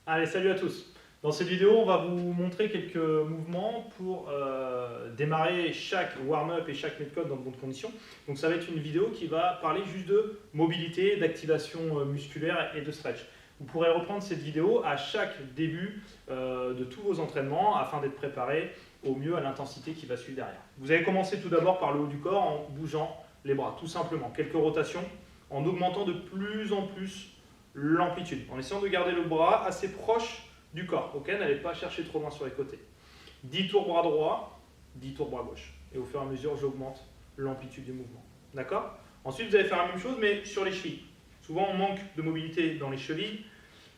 Allez, salut à tous. Dans cette vidéo, on va vous montrer quelques mouvements pour démarrer chaque warm-up et chaque metcode dans de bonnes conditions. Donc ça va être une vidéo qui va parler juste de mobilité, d'activation musculaire et de stretch. Vous pourrez reprendre cette vidéo à chaque début de tous vos entraînements afin d'être préparé au mieux à l'intensité qui va suivre derrière. Vous allez commencer tout d'abord par le haut du corps en bougeant les bras, tout simplement. Quelques rotations en augmentant de plus en plus l'amplitude, en essayant de garder le bras assez proche du corps, ok? N'allez pas chercher trop loin sur les côtés. 10 tours bras droit, 10 tours bras gauche. Et au fur et à mesure, j'augmente l'amplitude du mouvement. D'accord? Ensuite, vous allez faire la même chose, mais sur les chevilles. Souvent, on manque de mobilité dans les chevilles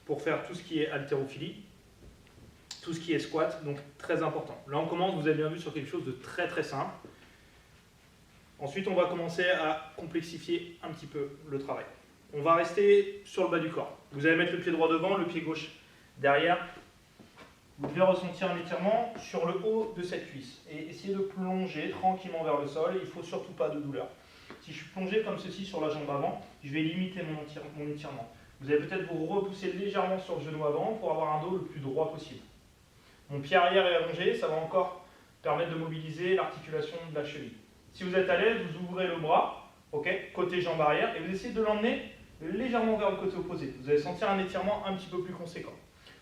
pour faire tout ce qui est haltérophilie, tout ce qui est squat, donc très important. Là, on commence, vous avez bien vu, sur quelque chose de très très simple. Ensuite, on va commencer à complexifier un petit peu le travail. On va rester sur le bas du corps. Vous allez mettre le pied droit devant, le pied gauche derrière. Vous devez ressentir un étirement sur le haut de cette cuisse. Et essayez de plonger tranquillement vers le sol. Il ne faut surtout pas de douleur. Si je suis plongé comme ceci sur la jambe avant, je vais limiter mon étirement. Vous allez peut-être vous repousser légèrement sur le genou avant pour avoir un dos le plus droit possible. Mon pied arrière est allongé, ça va encore permettre de mobiliser l'articulation de la cheville. Si vous êtes à l'aise, vous ouvrez le bras, okay, côté jambe arrière, et vous essayez de l'emmener légèrement vers le côté opposé. Vous allez sentir un étirement un petit peu plus conséquent.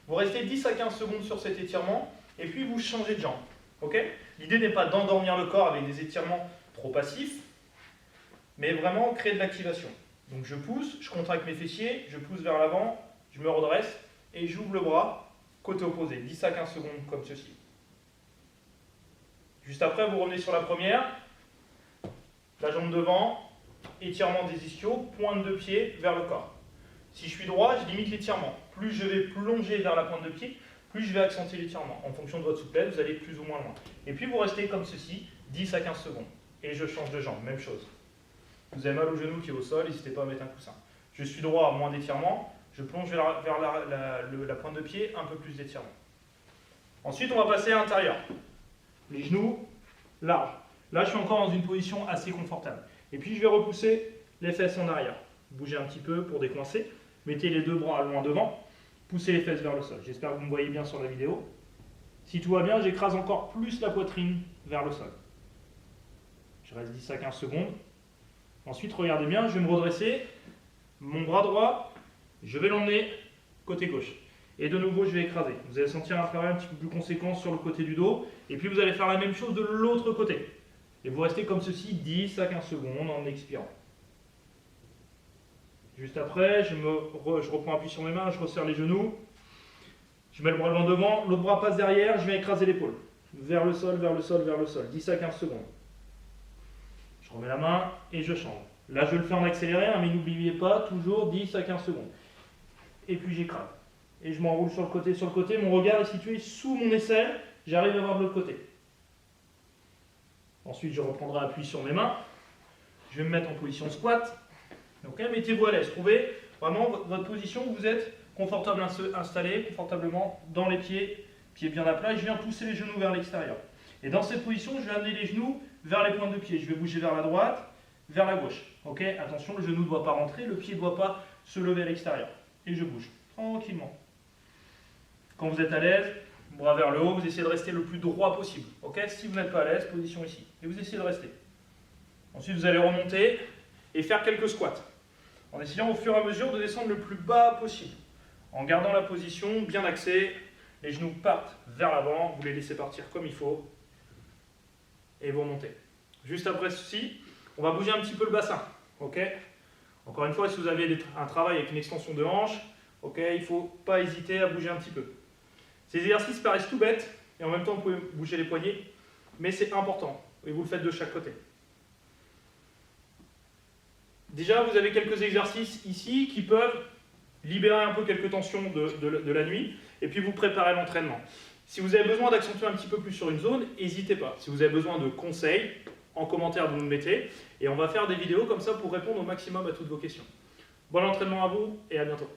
Vous restez 10 à 15 secondes sur cet étirement, et puis vous changez de jambe. Okay? L'idée n'est pas d'endormir le corps avec des étirements trop passifs, mais vraiment créer de l'activation. Donc je pousse, je contracte mes fessiers, je pousse vers l'avant, je me redresse, et j'ouvre le bras, côté opposé, 10 à 15 secondes comme ceci. Juste après, vous revenez sur la première, la jambe devant, étirement des ischios, pointe de pied vers le corps. Si je suis droit, je limite l'étirement. Plus je vais plonger vers la pointe de pied, plus je vais accentuer l'étirement. En fonction de votre souplesse, vous allez plus ou moins loin. Et puis vous restez comme ceci, 10 à 15 secondes. Et je change de jambe, même chose. Vous avez mal au genou qui est au sol, n'hésitez pas à mettre un coussin. Je suis droit, moins d'étirement. Je plonge vers la pointe de pied, un peu plus d'étirement. Ensuite, on va passer à l'intérieur. Les genoux larges. Là, je suis encore dans une position assez confortable. Et puis, je vais repousser les fesses en arrière. Bougez un petit peu pour décoincer. Mettez les deux bras loin devant. Poussez les fesses vers le sol. J'espère que vous me voyez bien sur la vidéo. Si tout va bien, j'écrase encore plus la poitrine vers le sol. Je reste 10 à 15 secondes. Ensuite, regardez bien, je vais me redresser. Mon bras droit, je vais l'emmener côté gauche. Et de nouveau, je vais écraser. Vous allez sentir un travail un petit peu plus conséquent sur le côté du dos. Et puis, vous allez faire la même chose de l'autre côté. Et vous restez comme ceci 10 à 15 secondes en expirant. Juste après, je reprends appui sur mes mains, je resserre les genoux. Je mets le bras loin devant, l'autre bras passe derrière, je viens écraser l'épaule. Vers le sol, vers le sol, vers le sol. 10 à 15 secondes. Je remets la main et je change. Là, je le fais en accéléré, hein, mais n'oubliez pas, toujours 10 à 15 secondes. Et puis j'écrase. Et je m'enroule sur le côté, sur le côté. Mon regard est situé sous mon aisselle. J'arrive à voir de l'autre côté. Ensuite, je reprendrai appui sur mes mains. Je vais me mettre en position squat. Donc, mettez-vous à l'aise. Trouvez vraiment votre position où vous êtes confortable installé, confortablement dans les pieds, pieds bien à plat. Et je viens pousser les genoux vers l'extérieur. Et dans cette position, je vais amener les genoux vers les pointes de pied. Je vais bouger vers la droite, vers la gauche. Okay, attention, le genou ne doit pas rentrer, le pied ne doit pas se lever à l'extérieur. Et je bouge tranquillement. Quand vous êtes à l'aise, bras vers le haut, vous essayez de rester le plus droit possible. Okay, si vous n'êtes pas à l'aise, position ici. Et vous essayez de rester. Ensuite, vous allez remonter et faire quelques squats. En essayant au fur et à mesure de descendre le plus bas possible. En gardant la position bien axée, les genoux partent vers l'avant, vous les laissez partir comme il faut. Et vous remontez. Juste après ceci, on va bouger un petit peu le bassin. Okay, encore une fois, si vous avez un travail avec une extension de hanche, okay, il ne faut pas hésiter à bouger un petit peu. Ces exercices paraissent tout bêtes, et en même temps vous pouvez bouger les poignets, mais c'est important, et vous le faites de chaque côté. Déjà, vous avez quelques exercices ici qui peuvent libérer un peu quelques tensions de la nuit, et puis vous préparez l'entraînement. Si vous avez besoin d'accentuer un petit peu plus sur une zone, n'hésitez pas. Si vous avez besoin de conseils, en commentaire vous nous le mettez, et on va faire des vidéos comme ça pour répondre au maximum à toutes vos questions. Bon entraînement à vous, et à bientôt.